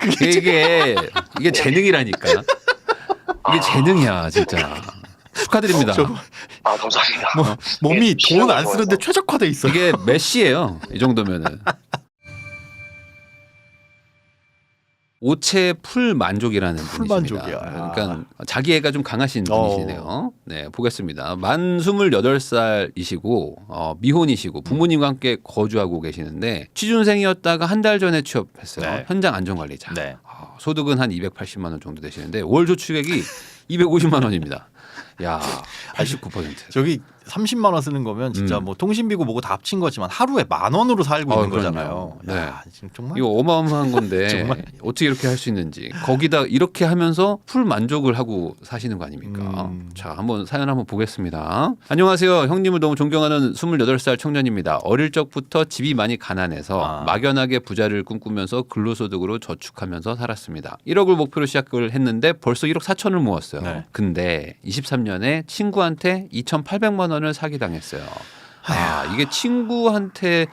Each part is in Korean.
이게 재능이라니까. 이게 재능이야 진짜. 축하드립니다. 감사합니다. 몸이 예, 돈 안 좋아서. 쓰는데 최적화돼 있어. 이게 메시예요. 이 정도면은. 오체 풀 만족이라는 풀 분이십니다. 만족이야. 그러니까 자기애가 좀 강하신 분이시네요. 네, 보겠습니다. 만 28살이시고 미혼이시고 부모님과 함께 거주하고 계시는데 취준생이었다가 한 달 전에 취업했어요. 네. 현장 안전관리자. 네. 소득은 한 280만 원 정도 되시는데 월 저축액이 250만 원입니다. 야, 89%. 저기 30만 원 쓰는 거면 진짜 뭐 통신비고 뭐고 다 합친 거지만 하루에 10,000원으로 살고 있는 그럼요. 거잖아요. 네. 야, 지금 정말 이거 어마어마한 건데 정말. 어떻게 이렇게 할 수 있는지 거기다 이렇게 하면서 풀 만족을 하고 사시는 거 아닙니까? 자, 한번 사연 한번 보겠습니다. 안녕하세요. 형님을 너무 존경하는 28살 청년입니다. 어릴 적부터 집이 많이 가난해서 막연하게 부자를 꿈꾸면서 근로소득으로 저축하면서 살았습니다. 1억을 목표로 시작을 했는데 벌써 1억 4천을 모았어요. 네. 근데 23년에 친구한테 2,800만 원을 사기당했어요. 이게 친구한테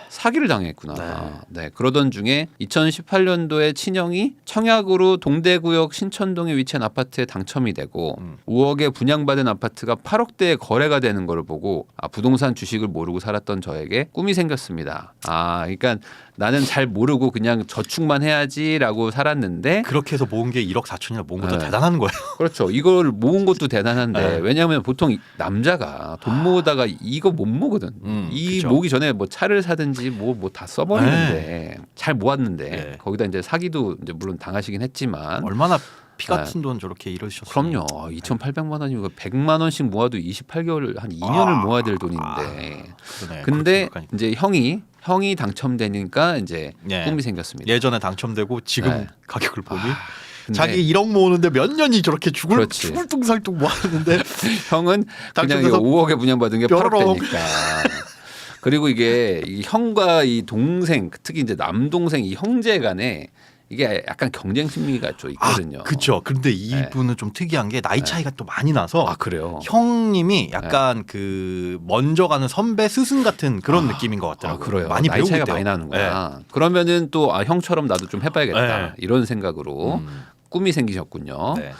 사기를 당했구나. 네. 그러던 중에 2018년도에 친형이 청약으로 동대구역 신천동에 위치한 아파트에 당첨이 되고 5억에 분양받은 아파트가 8억대에 거래가 되는 걸 보고 부동산 주식을 모르고 살았던 저에게 꿈이 생겼습니다. 그러니까 나는 잘 모르고 그냥 저축만 해야지라고 살았는데 그렇게 해서 모은 게 1억 4천이나 모은 것도 네. 대단한 거예요. 그렇죠. 이걸 모은 것도 대단한데 네. 왜냐하면 보통 남자가 돈 모으다가 이거 못 모거든. 이 그쵸. 모기 전에 뭐 차를 사든지 뭐 다 써버리는데 잘 모았는데 네. 거기다 이제 사기도 이제 물론 당하시긴 했지만 얼마나 피 같은 돈 저렇게 잃으셨어요. 그럼요. 2,800만 원이면 100만 원씩 모아도 28개월 한 2년을 모아야 될 돈인데. 그러네. 근데 그렇게 이제 형이 당첨되니까 이제 네. 꿈이 생겼습니다. 예전에 당첨되고 지금 네. 가격을 보니 근데 자기 1억 모으는데 몇 년이 저렇게 그렇지. 죽을 뚱살뚱 모았는데 형은 그냥 당첨돼서 5억에 분양받은 게 뾰로롱. 8억대니까. 그리고 이게 이 형과 이 동생, 특히 이제 남동생 이 형제 간에 이게 약간 경쟁 심리가 좀 있거든요. 그렇죠. 근데 이분은 좀 특이한 게 나이 차이가 또 많이 나서 그래요? 형님이 약간 그 먼저 가는 선배 스승 같은 그런 느낌인 것 같더라고요. 그래요. 많이 나이 배우고 차이가 있대요. 많이 나는구나. 그러면은 또 형처럼 나도 좀 해봐야겠다. 네. 이런 생각으로 꿈이 생기셨군요. 네.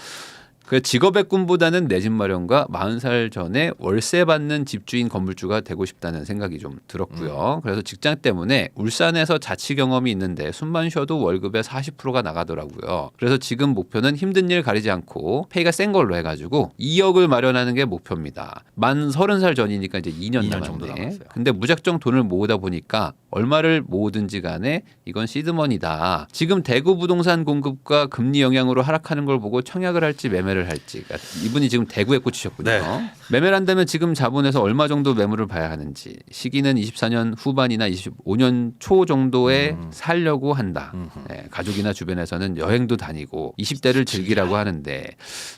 그 직업의 꿈보다는 내 집 마련과 40살 전에 월세 받는 집주인 건물주가 되고 싶다는 생각이 좀 들었고요. 그래서 직장 때문에 울산에서 자취 경험이 있는데 숨만 쉬어도 월급의 40%가 나가더라고요. 그래서 지금 목표는 힘든 일 가리지 않고 페이가 센 걸로 해가지고 2억을 마련하는 게 목표입니다. 만 30살 전이니까 이제 2년 2년 정도 남았네. 남았어요. 근데 무작정 돈을 모으다 보니까 얼마를 모으든지 간에 이건 시드머니다. 지금 대구 부동산 공급과 금리 영향으로 하락하는 걸 보고 청약을 할지 매매를 할지. 그러니까 이분이 지금 대구에 꽂히셨군요. 네. 매매를 한다면 지금 자본에서 얼마 정도 매물을 봐야 하는지. 시기는 24년 후반이나 25년 초 정도에 살려고 한다. 네, 가족이나 주변에서는 여행도 다니고 20대를 즐기라고 하는데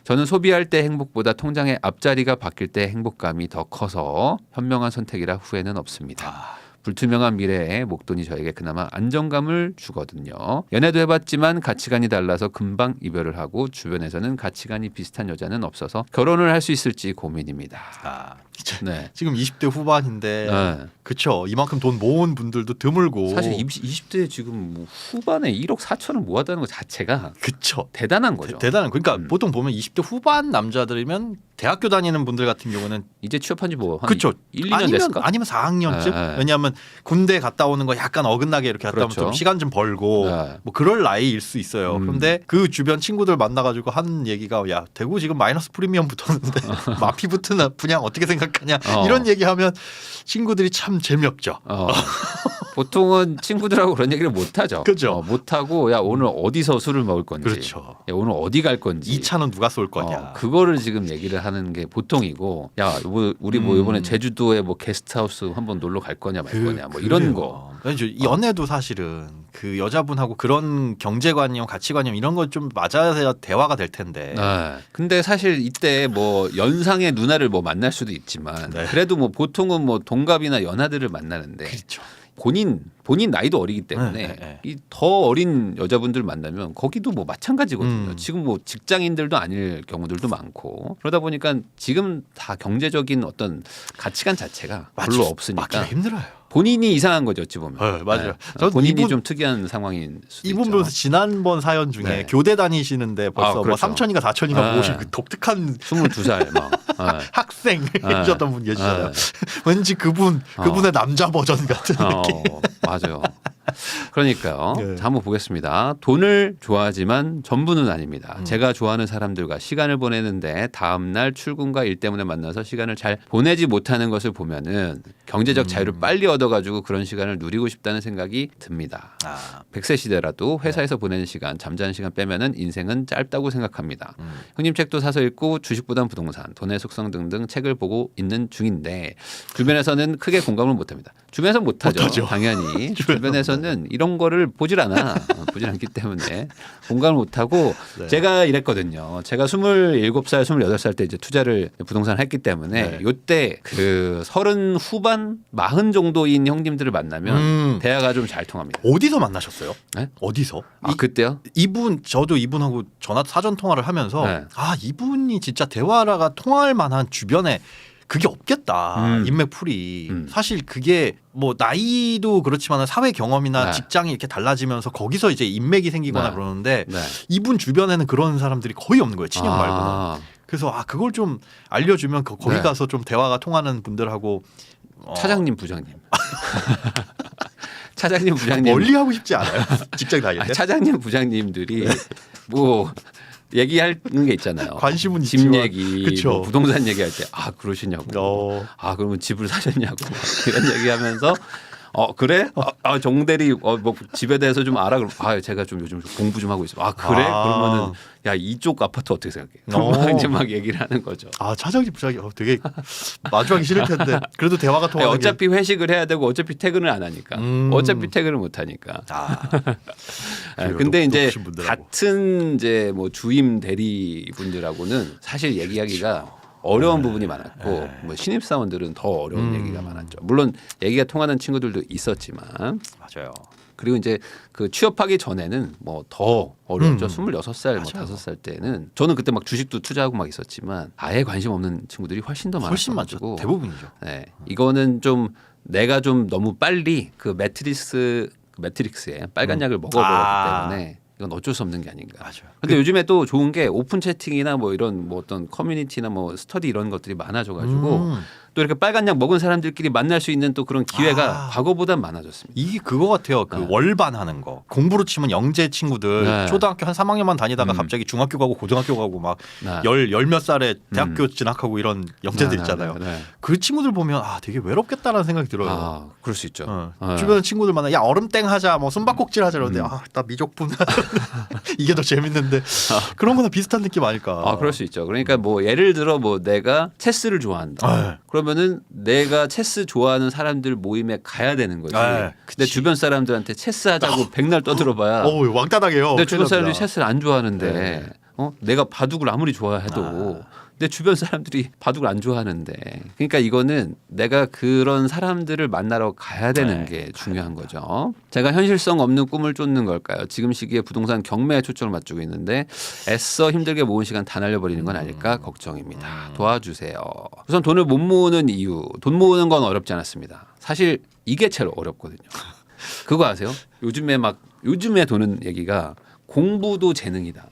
저는 소비할 때 행복보다 통장의 앞자리가 바뀔 때 행복감이 더 커서 현명한 선택이라 후회는 없습니다. 불투명한 미래에 목돈이 저에게 그나마 안정감을 주거든요. 연애도 해봤지만 가치관이 달라서 금방 이별을 하고 주변에서는 가치관이 비슷한 여자는 없어서 결혼을 할 수 있을지 고민입니다. 네. 지금 20대 후반인데 네. 그렇죠. 이만큼 돈 모은 분들도 드물고 사실 20대 지금 뭐 후반에 1억 4천을 모았다는 것 자체가 그쵸. 대단한 거죠. 대단한. 그러니까 보통 보면 20대 후반 남자들이면 대학교 다니는 분들 같은 경우는 이제 취업한 지 뭐 한 그쵸. 1, 2년 됐을까? 아니면 4학년쯤. 네. 왜냐하면 군대 갔다 오는 거 약간 어긋나게 이렇게 갔다 오면 그렇죠. 좀 시간 좀 벌고 네. 뭐 그럴 나이일 수 있어요. 그런데 그 주변 친구들 만나가지고 한 얘기가 야 대구 지금 마이너스 프리미엄 붙었는데 마피 붙은 분양 어떻게 생각하냐 이런 얘기하면 친구들이 참 재미없죠. 보통은 친구들하고 그런 얘기를 못 하죠. 그죠. 못 하고 야 오늘 어디서 술을 먹을 건지, 그렇죠. 야, 오늘 어디 갈 건지, 이 차는 누가 쏠 거냐. 그거를 지금 얘기를 하는 게 보통이고, 야 우리 뭐 이번에 제주도에 뭐 게스트하우스 한번 놀러 갈 거냐 말 거냐 뭐 이런 거. 연애도 사실은 그 여자분하고 그런 경제관념, 가치관념 이런 거 좀 맞아야 대화가 될 텐데. 네. 근데 사실 이때 뭐 연상의 누나를 뭐 만날 수도 있지만 그래도 뭐 보통은 뭐 동갑이나 연하들을 만나는데. 그렇죠. 본인 나이도 어리기 때문에 네. 이 더 어린 여자분들 만나면 거기도 뭐 마찬가지거든요. 지금 뭐 직장인들도 아닐 경우들도 많고 그러다 보니까 지금 다 경제적인 어떤 가치관 자체가 별로 없으니까 맞기가 힘들어요. 본인이 이상한 거죠, 어찌 보면. 네, 맞아요. 네. 전 본인이 이분- 좀 특이한 상황인 수도 이분 있죠. 변호사 지난번 사연 중에 네. 교대 다니시는데 벌써 뭐 그렇죠. 3천인가 4천인가 네. 모신 그 독특한 22살 막. 네. 학생이셨던 분 계시잖아요. 네. 왠지 그분의 남자 버전 같은 느낌. 맞아요. 그러니까요. 네. 자, 한번 보겠습니다. 돈을 좋아하지만 전부는 아닙니다. 제가 좋아하는 사람들과 시간을 보내는데 다음 날 출근과 일 때문에 만나서 시간을 잘 보내지 못하는 것을 보면은 경제적 자유를 빨리 얻어가지고 그런 시간을 누리고 싶다는 생각이 듭니다. 아, 100세 시대라도 회사에서 보내는 시간, 잠자는 시간 빼면은 인생은 짧다고 생각합니다. 형님 책도 사서 읽고 주식보단 부동산, 돈의 속성 등등 책을 보고 있는 중인데 주변에서는 크게 공감을 못합니다. 주변에서 못하죠. 못하죠. 당연히 주변에서는 이런 거를 보질 않아. 보질 않기 때문에 공감을 못하고 네. 제가 이랬거든요. 제가 27살, 28살 때 이제 투자를 부동산을 했기 때문에 네. 요때 그 30 후반, 40 정도인 형님들을 만나면 대화가 좀 잘 통합니다. 어디서 만나셨어요? 네? 어디서? 그때요? 저도 이분하고 전화 사전 통화를 하면서 네. 이분이 진짜 대화가 통할 만한 주변에 그게 없겠다. 음. 인맥풀이. 음. 사실 그게 뭐 나이도 그렇지만 사회 경험이나 네. 직장이 이렇게 달라지면서 거기서 이제 인맥이 생기거나 네. 그러는데 네. 이분 주변에는 그런 사람들이 거의 없는 거예요. 친형 말고는. 그래서 그걸 좀 알려주면 거기 네. 가서 좀 대화가 통하는 분들하고 차장님, 부장님. 차장님, 부장님. 멀리 하고 싶지 않아요. 직장 다닐 때. 차장님, 부장님들이 뭐 얘기하는 게 있잖아요. 관심은 집 있지만. 얘기, 그쵸. 뭐 부동산 얘기할 때 그러시냐고. 그러면 집을 사셨냐고 이런 얘기하면서 그래? 정대리 뭐 집에 대해서 좀 알아? 그럼 제가 좀 요즘 좀 공부 좀 하고 있어. 그래? 그러면은 야 이쪽 아파트 어떻게 생각해? 그럼 이제 막 얘기를 하는 거죠. 차장님 부장님 되게 마주하기 싫을 텐데 그래도 대화가 통하는 게. 어차피 회식을 해야 되고 어차피 퇴근을 안 하니까. 어차피 퇴근을 못 하니까. 그래요. 근데 이제 높으신 분들하고. 같은 이제 뭐 주임 대리 분들하고는 사실 얘기하기가 어려운 부분이 많았고 뭐 신입 사원들은 더 어려운 얘기가 많았죠. 물론 얘기가 통하는 친구들도 있었지만 맞아요. 그리고 이제 그 취업하기 전에는 뭐 더 어려웠죠. 26살, 뭐 5살 때는 저는 그때 막 주식도 투자하고 막 있었지만 아예 관심 없는 친구들이 훨씬 더 훨씬 많았고 많죠. 대부분이죠. 네, 이거는 좀 내가 좀 너무 빨리 그 매트릭스에 빨간 약을 먹어버렸기 때문에 이건 어쩔 수 없는 게 아닌가. 맞아요. 근데 요즘에 또 좋은 게 오픈 채팅이나 뭐 이런 뭐 어떤 커뮤니티나 뭐 스터디 이런 것들이 많아져가지고 또 이렇게 빨간 약 먹은 사람들끼리 만날 수 있는 또 그런 기회가 과거보다 많아졌습니다. 이게 그거 같아요. 그 월반하는 거. 공부로 치면 영재 친구들 네. 초등학교 한 3학년만 다니다가 갑자기 중학교 가고 고등학교 가고 막 네. 열 몇 살에 대학교 진학하고 이런 영재들 있잖아요. 네. 그 친구들 보면 되게 외롭겠다라는 생각이 들어요. 그럴 수 있죠. 주변 친구들 만나 야 얼음땡 하자 뭐 숨바꼭질 하자 그러는데 나 미적분 이게 더 재밌는데 그런 거나 비슷한 느낌 아닐까. 그럴 수 있죠. 그러니까 뭐 예를 들어 뭐 내가 체스를 좋아한다. 네. 그러면은 내가 체스 좋아하는 사람들 모임에 가야 되는 거지. 네, 근데 주변 사람들한테 체스 하자고 백날 떠들어봐야 왕따당해요. 내 주변 큰일 사람들이 납니다. 체스를 안 좋아하는데 내가 바둑을 아무리 좋아해도 내 주변 사람들이 바둑을 안 좋아하는데 그러니까 이거는 내가 그런 사람들을 만나러 가야 되는 게 중요한 거죠. 제가 현실성 없는 꿈을 쫓는 걸까요? 지금 시기에 부동산 경매에 초점을 맞추고 있는데 애써 힘들게 모은 시간 다 날려버리는 건 아닐까 걱정입니다. 도와주세요. 우선 돈을 못 모으는 이유. 돈 모으는 건 어렵지 않았습니다. 사실 이게 제일 어렵거든요. 그거 아세요? 요즘에 도는 얘기가 공부도 재능이다.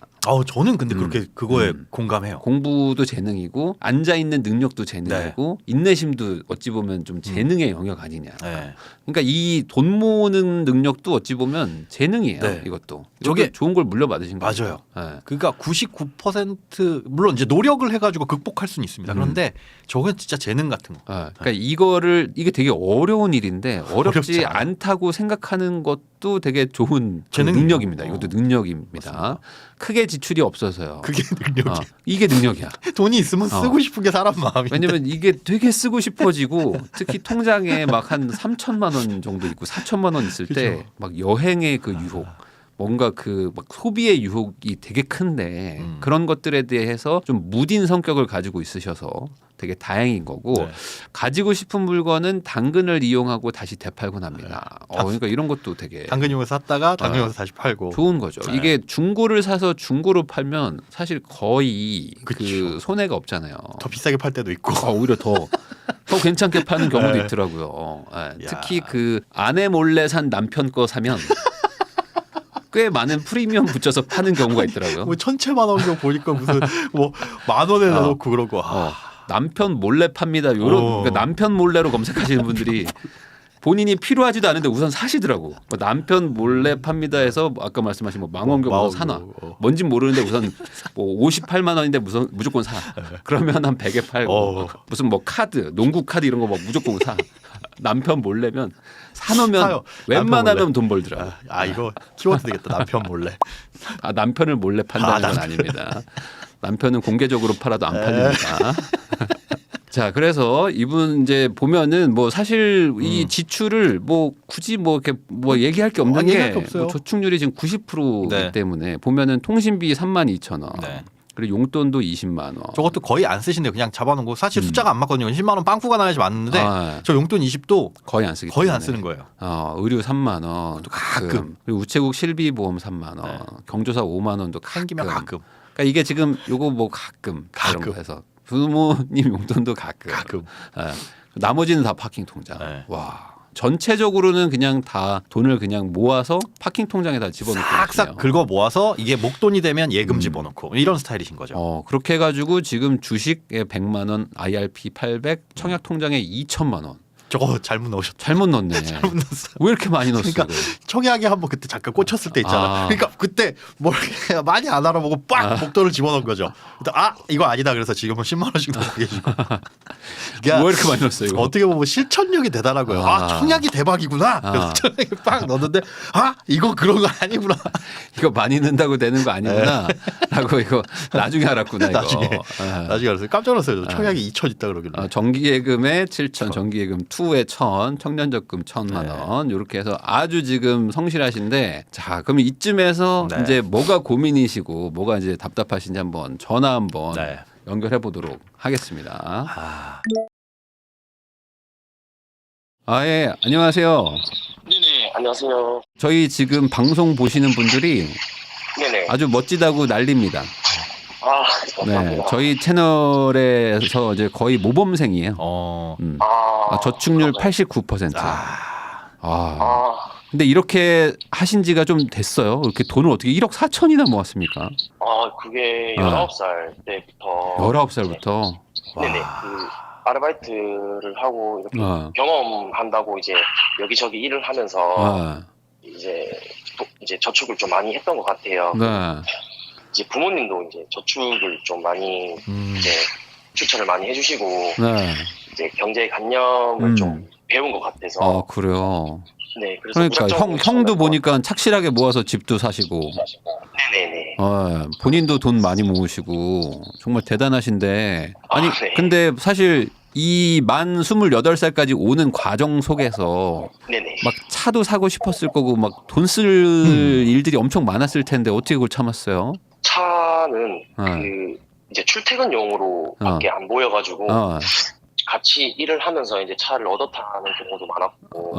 저는 근데 그렇게 그거에 공감해요. 공부도 재능이고 앉아 있는 능력도 재능이고 인내심도 어찌 보면 좀 재능의 영역 아니냐. 네. 그러니까 이 돈 모으는 능력도 어찌 보면 재능이에요. 네. 이것도. 저게 좋은 걸 물려받으신 거죠. 맞아요. 네. 그러니까 99% 물론 이제 노력을 해가지고 극복할 수는 있습니다. 그런데 저건 진짜 재능 같은 거. 그러니까 이게 되게 어려운 일인데 어렵지 어렵지 않아요. 않다고 생각하는 것도 되게 좋은 재능이에요. 능력입니다. 이것도 능력입니다. 맞습니다. 크게 지출이 없어서요. 그게 능력이야. 이게 능력이야. 돈이 있으면 쓰고 싶은 게 사람 마음인데. 왜냐면 이게 되게 쓰고 싶어지고 특히 통장에 막 한 3천만 원 정도 있고 4천만 원 있을 때 막 여행의 그 유혹 뭔가 그 막 소비의 유혹이 되게 큰데 그런 것들에 대해서 좀 무딘 성격을 가지고 있으셔서 되게 다행인 거고 가지고 싶은 물건은 당근을 이용하고 다시 되팔곤 합니다. 그러니까 이런 것도 되게 당근용에서 샀다가 당근용에서 다시 팔고. 좋은 거죠. 이게 중고를 사서 중고로 팔면 사실 거의 그 그쵸. 손해가 없잖아요. 더 비싸게 팔 때도 있고. 오히려 더 더 괜찮게 파는 경우도 네. 있더라고요. 예, 야. 특히 그 아내 몰래 산 남편 거 사면 꽤 많은 프리미엄 붙여서 파는 경우가 있더라고요. 뭐 1,000채만 원 거 보니까 무슨 뭐 10,000원에 넣고 그러고. 남편 몰래 팝니다. 요런 그러니까 남편 몰래로 검색하시는 분들이 본인이 필요하지도 않은데 우선 사시더라고. 뭐 남편 몰래 팝니다 해서 뭐 아까 말씀하신 뭐 망원경 우선 사놔. 뭔진 모르는데 우선 뭐 58만 원인데 무조건 사. 그러면 한 100에 팔고 무슨 뭐 카드, 농구 카드 이런 거 뭐 무조건 사. 남편 몰래면 사놓으면 사요. 웬만하면 돈 벌더라고. 이거 키워드 되겠다. 남편 몰래. 남편을 몰래 판다는 건 아닙니다. 남편은 공개적으로 팔아도 안 팔립니다. 자, 그래서 이분 이제 보면은 뭐 사실 이 지출을 뭐 굳이 뭐 이렇게 뭐 얘기할 게 없는 게 뭐 저축률이 지금 90%이기 네. 때문에 보면은 통신비 32,000원. 네. 그리고 용돈도 20만 원. 저것도 거의 안 쓰신대요. 그냥 잡아놓고 사실 숫자가 안 맞거든요. 10만 원 빵꾸가 나야지 맞는데 저 용돈 20도 거의 안 쓰기 거의 때문에. 안 쓰는 거예요. 의류 3만 원. 또 가끔. 그리고 우체국 실비 보험 3만 원. 네. 경조사 5만 원도 생기면 가끔. 그러니까 이게 지금 요거 뭐 가끔. 이런 거 해서 부모님 용돈도 가끔. 나머지는 다 파킹 통장. 네. 와. 전체적으로는 그냥 다 돈을 그냥 모아서 파킹 통장에다 집어넣고 싹싹 긁어 모아서 이게 목돈이 되면 예금 집어넣고 이런 스타일이신 거죠. 그렇게 해가지고 지금 주식에 100만 원, IRP 800, 청약 통장에 2천만 원. 저거 잘못 넣으셨다. 잘못 넣네. 잘못 넣었어. 왜 이렇게 많이 넣었어? 그러니까 청약에 한번 그때 잠깐 꽂혔을 때 있잖아. 그러니까 그때 뭘 많이 안 알아보고 빡 목돈을 집어넣은 거죠. 이거 아니다. 그래서 지금은 10만 원씩 넣고 계시고. 왜 이렇게 많이 넣었어요? 이거? 어떻게 보면 실천력이 대단하고요. 청약이 대박이구나. 그래서 청약에 빡 넣었는데 이거 그런 거 아니구나. 이거 많이 넣는다고 되는 거 아니구나. 라고 이거 나중에 알았구나. 이거. 나중에 알았어요. 깜짝 놀랐어요. 청약이 2천 있다 그러길래. 정기예금에 7천, 정기예금 2에 1,000, 청년적금 1,000만 원 이렇게 해서 아주 지금 성실하신데 자 그럼 이쯤에서 이제 뭐가 고민이시고 뭐가 이제 답답하신지 한번 전화 한번 연결해 보도록 하겠습니다. 예, 안녕하세요. 네네, 안녕하세요. 저희 지금 방송 보시는 분들이 네네. 아주 멋지다고 난립니다. 감사합니다. 네, 저희 채널에서 이제 거의 모범생이에요. 저축률 89%. 근데 이렇게 하신 지가 좀 됐어요. 이렇게 돈을 어떻게 1억 4천이나 모았습니까? 그게 19살 때부터. 19살부터? 네네. 그 아르바이트를 하고 이렇게 경험한다고 이제 여기저기 일을 하면서 이제 저축을 좀 많이 했던 것 같아요. 네. 이제 부모님도 이제 저축을 좀 많이 이제 추천을 많이 해주시고 이제 경제관념을 좀 배운 것 같아서. 그래요. 네, 그래서 그러니까 형도 보니까 착실하게 모아서 집도 사시고. 네네네. 본인도 돈 많이 모으시고 정말 대단하신데 아니 근데 사실 이 만 28살까지 오는 과정 속에서 막 차도 사고 싶었을 거고 막 돈 쓸 일들이 엄청 많았을 텐데 어떻게 그걸 참았어요? 차는 그 이제 출퇴근용으로밖에 안 보여가지고 같이 일을 하면서 이제 차를 얻어 타는 경우도 많았고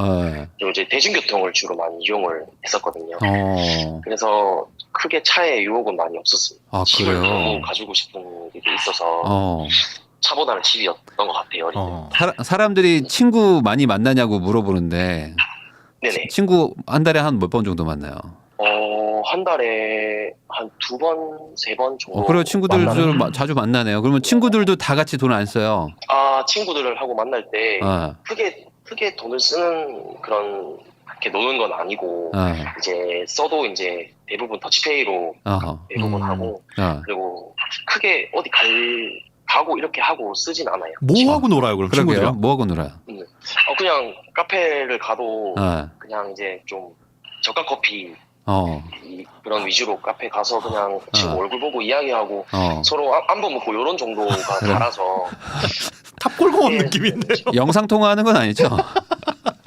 그리고 이제 대중교통을 주로 많이 이용을 했었거든요. 그래서 크게 차에 유혹은 많이 없었습니다. 집을 너무 가지고 싶은 일이 있어서 차보다는 집이었던 것 같아요. 어릴 때. 사람들이 친구 많이 만나냐고 물어보는데 네네. 친구 한 달에 한 몇 번 정도 만나요? 한 달에 한 2번, 3번 정도. 그래요. 친구들 자주 만나네요. 그러면 친구들도 다 같이 돈 안 써요? 친구들을 하고 만날 때 크게 돈을 쓰는 그런 이렇게 노는 건 아니고 이제 써도 이제 대부분 터치페이로 대부분 하고 그리고 크게 어디 가고 이렇게 하고 쓰진 않아요. 뭐 하고 놀아요 그럼 친구들이랑? 뭐 하고 놀아요? 그냥 카페를 가도 그냥 이제 좀 저가 커피 그런 위주로 카페 가서 그냥 친구 얼굴 보고 이야기하고 서로 안부 묻고 이런 정도가 달아서 탑골공원 느낌인데요. 영상 통화하는 건 아니죠?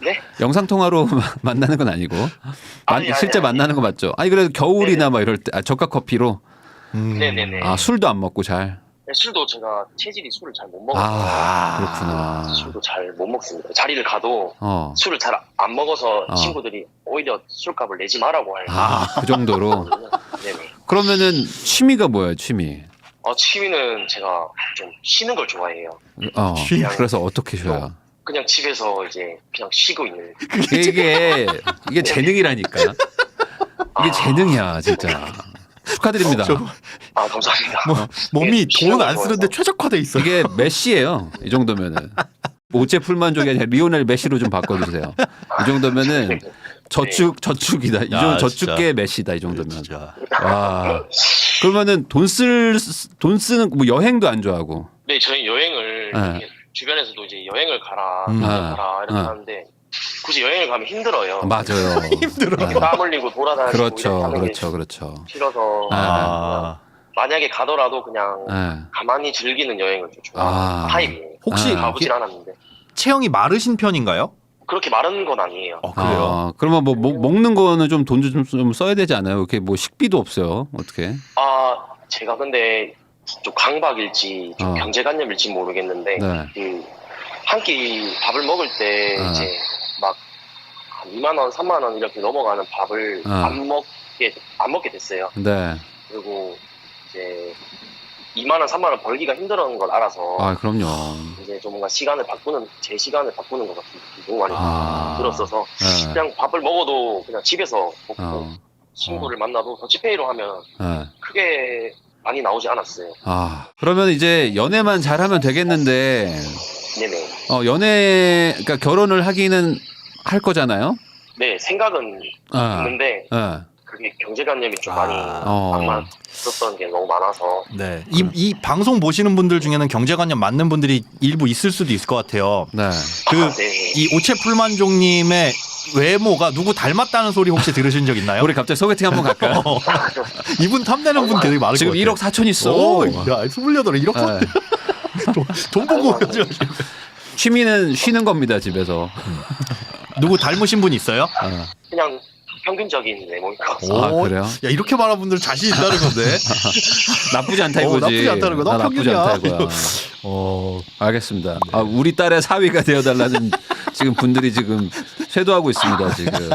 네? 영상 통화로 만나는 건 아니고 실제 만나는 거 맞죠? 아니 그래도 겨울이나 막 이럴 때 저가 커피로. 네네네. 술도 안 먹고 잘. 술도 제가 체질이 술을 잘 못 먹어서 그렇구나. 술도 잘 못 먹습니다. 자리를 가도 술을 잘 안 먹어서 친구들이 오히려 술값을 내지 마라고 할. 그 정도로. 네네. 그러면은 취미가 뭐예요? 취미? 취미는 제가 좀 쉬는 걸 좋아해요. 그래서 어떻게 쉬어요? 그냥 집에서 이제 그냥 쉬고 있는. 이게 재능이라니까. 이게 재능이야 진짜. 축하드립니다. 감사합니다. 몸이 돈 안 쓰는데 최적화돼 있어. 이게 메시예요. 이 정도면은. 오체 풀만족이 아니라 리오넬 메시로 좀 바꿔주세요. 이 정도면은 저축이다. 이 정도 저축계 메시다. 이 정도면. 와. 그러면은 돈 쓰는 뭐 여행도 안 좋아하고. 네, 저희 여행을 주변에서도 이제 여행을 가라 이렇게 하는데 굳이 여행을 가면 힘들어요. 맞아요. 힘들어. 땀 흘리고 돌아다니고 그렇죠. 싫어서 만약에 가더라도 그냥 가만히 즐기는 여행을 좀 좋아하는 타입이에요. 혹시 가보질 않았는데. 체형이 마르신 편인가요? 그렇게 마른 건 아니에요. 그래요? 그러면 뭐 먹는 거는 좀 돈도 좀 써야 되지 않아요? 이렇게 뭐 식비도 없어요. 어떻게? 제가 근데 좀 강박일지 좀 경제관념일지 모르겠는데 그 한 끼 밥을 먹을 때 이제 막 2만 원, 3만 원 이렇게 넘어가는 밥을 안 먹게 됐어요. 네. 그리고 이제 2만 원, 3만 원 벌기가 힘들었는 걸 알아서 그럼요. 이제 좀 뭔가 제 시간을 바꾸는 것 같은 느낌이 너무 많이 들었어서 그냥 밥을 먹어도 그냥 집에서 먹고 친구를 만나도 더치페이로 하면 크게 많이 나오지 않았어요. 그러면 이제 연애만 잘하면 되겠는데. 네네. 그러니까 결혼을 하기는 할 거잖아요? 네, 생각은 있는데 그게 경제관념이 좀 많이 안 맞았던 게 너무 많아서. 네. 이 방송 보시는 분들 중에는 경제관념 맞는 분들이 일부 있을 수도 있을 것 같아요. 네. 이 오체 풀만족님의 외모가 누구 닮았다는 소리 혹시 들으신 적 있나요? 우리 갑자기 소개팅 한번 갈까요? 이분 탐내는 분 되게 많을 것 같아요. 지금 1억 4천 있어. 야, 28에 1억 4천. 돈 보고 취미는 쉬는 겁니다, 집에서. 누구 닮으신 분 있어요? 그냥 평균적인 외모인 것 같아요. 그래요? 야, 이렇게 말하는 분들 자신 있다는 건데. 나쁘지 않다 이거지. 나쁘지 않다는 거야. 나 나쁘지 않다 이거야. 알겠습니다. 우리 딸의 사위가 되어달라는 지금 분들이 지금 쇄도하고 있습니다, 지금.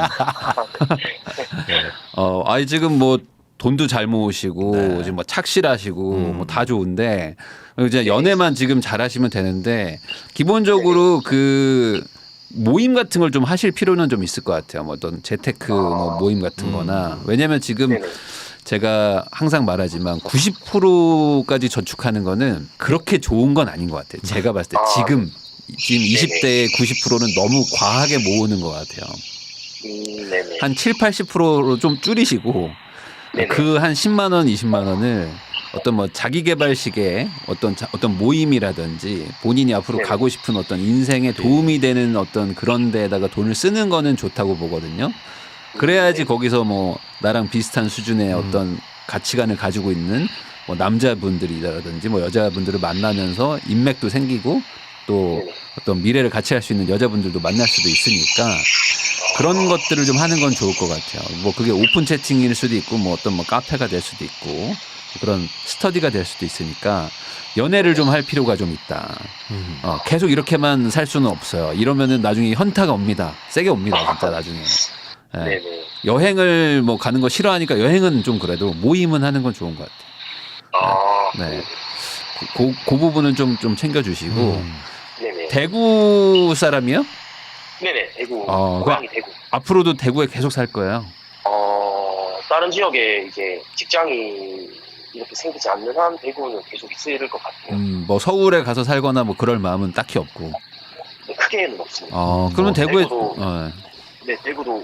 지금 뭐 돈도 잘 모으시고 지금 뭐 착실하시고 뭐 다 좋은데 이제 연애만 지금 잘하시면 되는데 기본적으로 그 모임 같은 걸 좀 하실 필요는 좀 있을 것 같아요. 뭐 어떤 재테크 뭐 모임 같은 거나. 왜냐면 지금 제가 항상 말하지만 90%까지 저축하는 거는 그렇게 좋은 건 아닌 것 같아요. 제가 봤을 때 지금 20대의 90%는 너무 과하게 모으는 것 같아요. 한 7, 80%로 좀 줄이시고 그 한 10만 원, 20만 원을 어떤 뭐 자기 개발식의 어떤 모임이라든지 본인이 앞으로 가고 싶은 어떤 인생에 도움이 되는 어떤 그런 데다가 돈을 쓰는 거는 좋다고 보거든요. 그래야지 거기서 뭐 나랑 비슷한 수준의 어떤 가치관을 가지고 있는 뭐 남자분들이라든지 뭐 여자분들을 만나면서 인맥도 생기고 또 어떤 미래를 같이 할 수 있는 여자분들도 만날 수도 있으니까 그런 것들을 좀 하는 건 좋을 것 같아요. 뭐 그게 오픈 채팅일 수도 있고 뭐 어떤 뭐 카페가 될 수도 있고 그런 스터디가 될 수도 있으니까 연애를 좀 할 필요가 좀 있다. 계속 이렇게만 살 수는 없어요. 이러면은 나중에 현타가 옵니다. 세게 옵니다, 진짜 나중에. 네. 여행을 뭐 가는 거 싫어하니까 여행은 좀 그래도 모임은 하는 건 좋은 것 같아요. 네. 그 부분은 좀 챙겨주시고. 대구 사람이요? 네네, 대구. 고향이 대구. 앞으로도 대구에 계속 살 거예요? 다른 지역에 이제 직장이 이렇게 생기지 않는 한 대구는 계속 있을 것 같아요. 뭐 서울에 가서 살거나 뭐 그럴 마음은 딱히 없고. 네, 크게는 없습니다. 그러면 대구에 대구도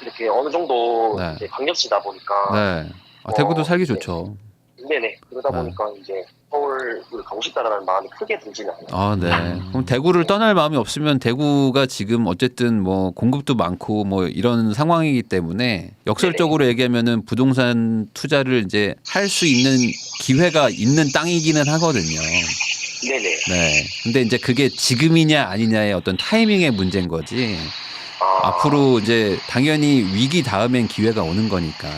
이렇게 어느 정도 이제 광역시다 보니까. 대구도 살기 좋죠. 네네. 그러다 보니까 이제 서울을 가고 싶다라는 마음이 크게 들지는 않아요. 그럼 대구를 떠날 마음이 없으면 대구가 지금 어쨌든 뭐 공급도 많고 뭐 이런 상황이기 때문에 역설적으로 얘기하면은 부동산 투자를 이제 할 수 있는 기회가 있는 땅이기는 하거든요. 네네. 네. 근데 이제 그게 지금이냐 아니냐의 어떤 타이밍의 문제인 거지. 앞으로 이제 당연히 위기 다음엔 기회가 오는 거니까.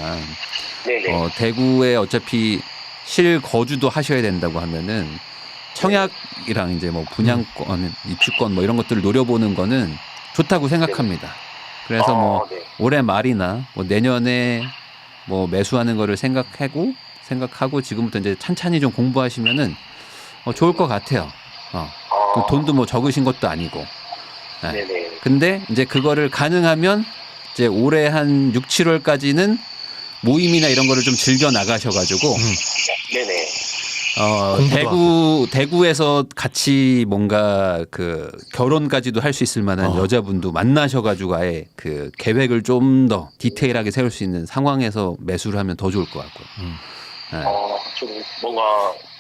네네. 대구에 어차피 실거주도 하셔야 된다고 하면은 청약이랑 이제 뭐 분양권, 입주권 뭐 이런 것들을 노려보는 거는 좋다고 생각합니다. 그래서 뭐 올해 말이나 뭐 내년에 뭐 매수하는 거를 생각하고 지금부터 이제 찬찬히 좀 공부하시면은 좋을 것 같아요. 또 돈도 뭐 적으신 것도 아니고. 네. 네네. 근데 이제 그거를 가능하면 이제 올해 한 6, 7월까지는 모임이나 이런 거를 좀 즐겨 나가셔가지고 네네. 대구에서 같이 뭔가 그 결혼까지도 할 수 있을 만한 여자분도 만나셔가지고 아예 그 계획을 좀 더 디테일하게 세울 수 있는 상황에서 매수를 하면 더 좋을 것 같고요. 네. 좀 뭔가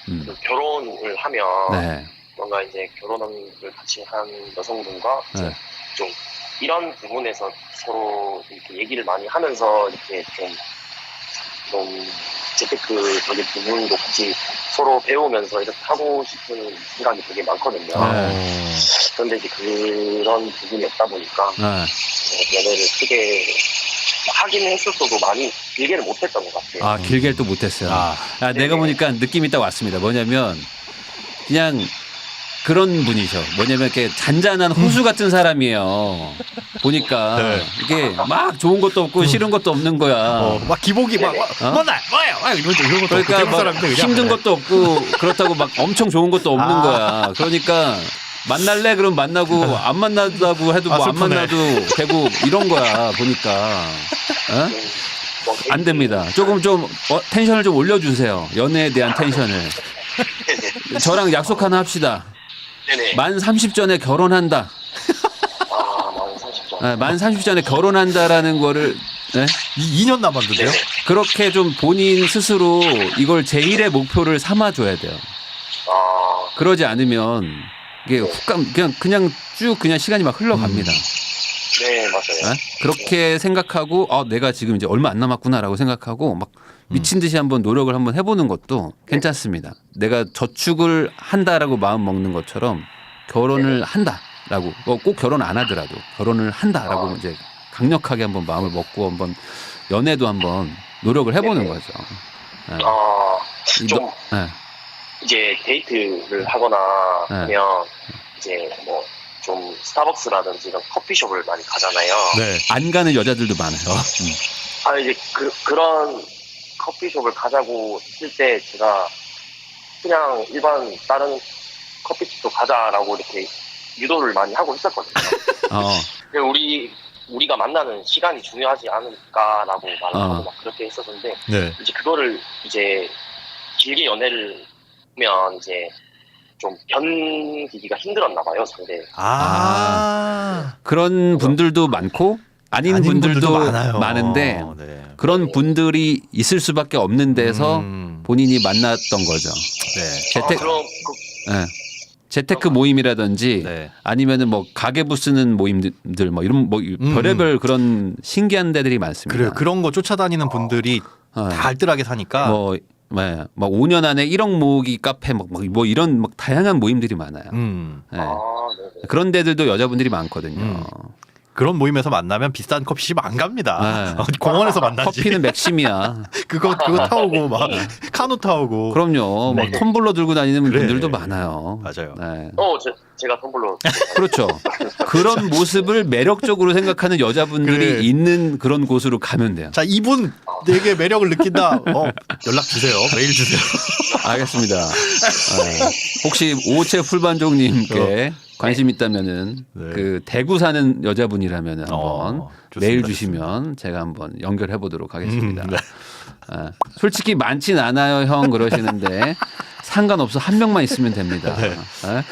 그 결혼을 하면 네. 뭔가 이제 결혼을 같이 한 여성분과 이제 네. 좀 이런 부분에서 서로 이렇게 얘기를 많이 하면서 이렇게 좀 재테크적인 부분도 같이 서로 배우면서 이렇게 하고 싶은 생각이 되게 많거든요. 그런데 이제 그런 부분이 없다 보니까 연애를 크게 하기는 했었어도 많이 길게는 못했던 것 같아요. 길게를 또 못했어요. 내가 보니까 느낌이 딱 왔습니다. 뭐냐면 그냥 그런 분이셔. 뭐냐면 이렇게 잔잔한 호수 같은 사람이에요. 보니까 이게 막 좋은 것도 없고 싫은 것도 없는 거야. 막 기복이 막 뭐야 이런 것도 그러니까 막 힘든 것도 없고 그렇다고 막 엄청 좋은 것도 없는 거야. 그러니까 만날래? 그럼 만나고 안 만나다고 해도 뭐 안 만나도 되고 이런 거야. 보니까 안 됩니다. 조금 좀 텐션을 좀 올려주세요. 연애에 대한 텐션을. 저랑 약속 하나 합시다. 네네. 만 30 전에 결혼한다. 만 30점. 만 30 전에 결혼한다라는 거를 2년 남았는데요. 그렇게 좀 본인 스스로 이걸 제1의 목표를 삼아줘야 돼요. 그러지 않으면 이게 그냥 쭉 시간이 막 흘러갑니다. 네, 맞아요. 그렇게 생각하고 내가 지금 이제 얼마 안 남았구나라고 생각하고 막 미친 듯이 한번 노력을 한번 해보는 것도 괜찮습니다. 내가 저축을 한다라고 마음 먹는 것처럼 결혼을 한다라고 꼭 결혼 안 하더라도 결혼을 한다라고 이제 강력하게 한번 마음을 먹고 한번 연애도 한번 노력을 해보는 거죠. 좀 이제 데이트를 하거나 하면 이제 뭐 좀 스타벅스라든지 이런 커피숍을 많이 가잖아요. 안 가는 여자들도 많아요. 이제 그런 커피숍을 가자고 했을 때 제가 그냥 일반 다른 커피숍도 가자라고 이렇게 유도를 많이 하고 있었거든요. 우리가 만나는 시간이 중요하지 않을까라고 말하고 막 그렇게 했었는데 이제 그거를 이제 길게 연애를 하면 이제 좀 견디기가 힘들었나 봐요, 상대. 그런 분들도 많고 아닌 분들도 많은데 그런 분들이 있을 수밖에 없는 데서 본인이 만났던 거죠. 재테크 모임이라든지 아니면은 뭐 가계부 쓰는 모임들 뭐 이런 뭐 별의별 그런 신기한 데들이 많습니다. 그래요. 그런 거 쫓아다니는 분들이 다 알뜰하게 사니까 막 5년 안에 1억 모으기 카페 뭐 이런 막 다양한 모임들이 많아요. 그런 데들도 여자분들이 많거든요. 그런 모임에서 만나면 비싼 커피숍 안 갑니다. 공원에서 만나지. 커피는 맥심이야. 그거 타오고 막 카누 타오고. 그럼요. 막 텀블러 들고 다니는 분들도 많아요. 맞아요. 제가 텀블러. 그렇죠. 그런 모습을 매력적으로 생각하는 여자분들이 있는 그런 곳으로 가면 돼요. 자, 이분 되게 매력을 느낀다. 연락 주세요. 메일 주세요. 알겠습니다. 혹시 오체 풀반종님께 관심 있다면은 그 대구 사는 여자분이라면 한번 메일 주시면 제가 한번 연결해 보도록 하겠습니다. 솔직히 많진 않아요, 형 그러시는데 상관없어. 한 명만 있으면 됩니다.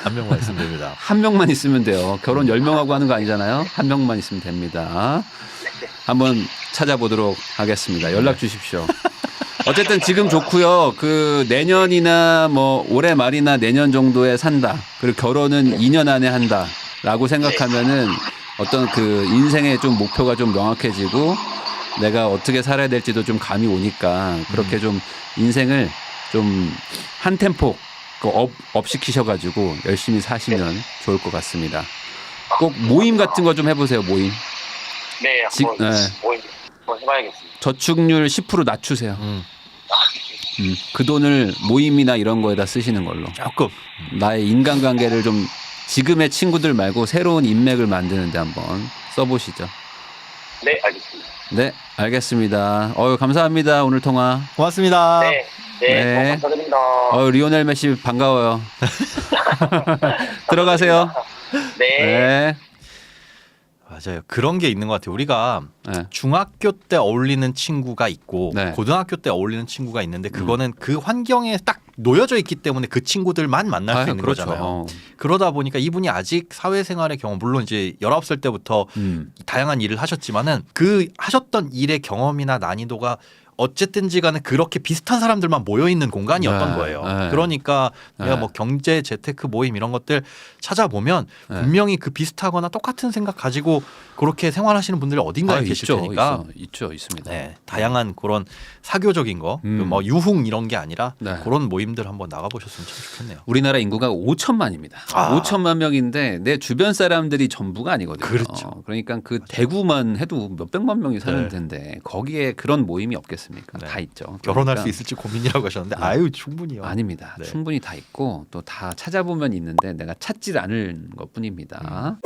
한 명만 있으면 됩니다. 한 명만 있으면 돼요. 결혼 10명하고 하는 거 아니잖아요. 한 명만 있으면 됩니다. 한번 찾아보도록 하겠습니다. 연락 주십시오. 어쨌든 지금 좋고요. 그 내년이나 뭐 올해 말이나 내년 정도에 산다. 그리고 결혼은 2년 안에 한다라고 생각하면은 어떤 그 인생의 좀 목표가 좀 명확해지고 내가 어떻게 살아야 될지도 좀 감이 오니까 그렇게 좀 인생을 좀 한 템포 업 시키셔가지고 열심히 사시면 좋을 것 같습니다. 꼭 모임 같은 거 좀 해보세요. 모임. 네, 한번 해봐야겠습니다. 저축률 10% 낮추세요. 그 돈을 모임이나 이런 거에다 쓰시는 걸로. 조금. 나의 인간관계를 좀 지금의 친구들 말고 새로운 인맥을 만드는 데 한번 써보시죠. 네, 알겠습니다. 네, 알겠습니다. 감사합니다. 오늘 통화. 고맙습니다. 네. 네. 감사드립니다. 리오넬 메시 반가워요. 들어가세요. 네. 맞아요. 그런 게 있는 것 같아요. 우리가 네. 중학교 때 어울리는 친구가 있고 네. 고등학교 때 어울리는 친구가 있는데 그거는 그 환경에 딱 놓여져 있기 때문에 그 친구들만 만날 수 있는 그렇죠. 거잖아요. 그러다 보니까 이분이 아직 사회생활의 경험 물론 이제 19살 때부터 다양한 일을 하셨지만은 그 하셨던 일의 경험이나 난이도가 어쨌든지 간에 그렇게 비슷한 사람들만 모여있는 공간이었던 거예요. 그러니까 내가 뭐 경제 재테크 모임 이런 것들 찾아보면 분명히 그 비슷하거나 똑같은 생각 가지고 그렇게 생활하시는 분들이 어딘가에 계실 테니까 있습니다. 네, 다양한 그런 사교적인 거, 뭐 유흥 이런 게 아니라 그런 모임들 한번 나가보셨으면 참 좋겠네요. 우리나라 인구가 5천만입니다. 5천만 명인데 내 주변 사람들이 전부가 아니거든요. 그렇죠. 그러니까 그 대구만 해도 몇백만 명이 사는 데인데 거기에 그런 모임이 없겠습니까? 다 있죠. 결혼할 그러니까 수 있을지 고민이라고 하셨는데 아유 충분히요. 아닙니다. 네. 충분히 다 있고 또 다 찾아보면 있는데 내가 찾질 않을 것뿐입니다.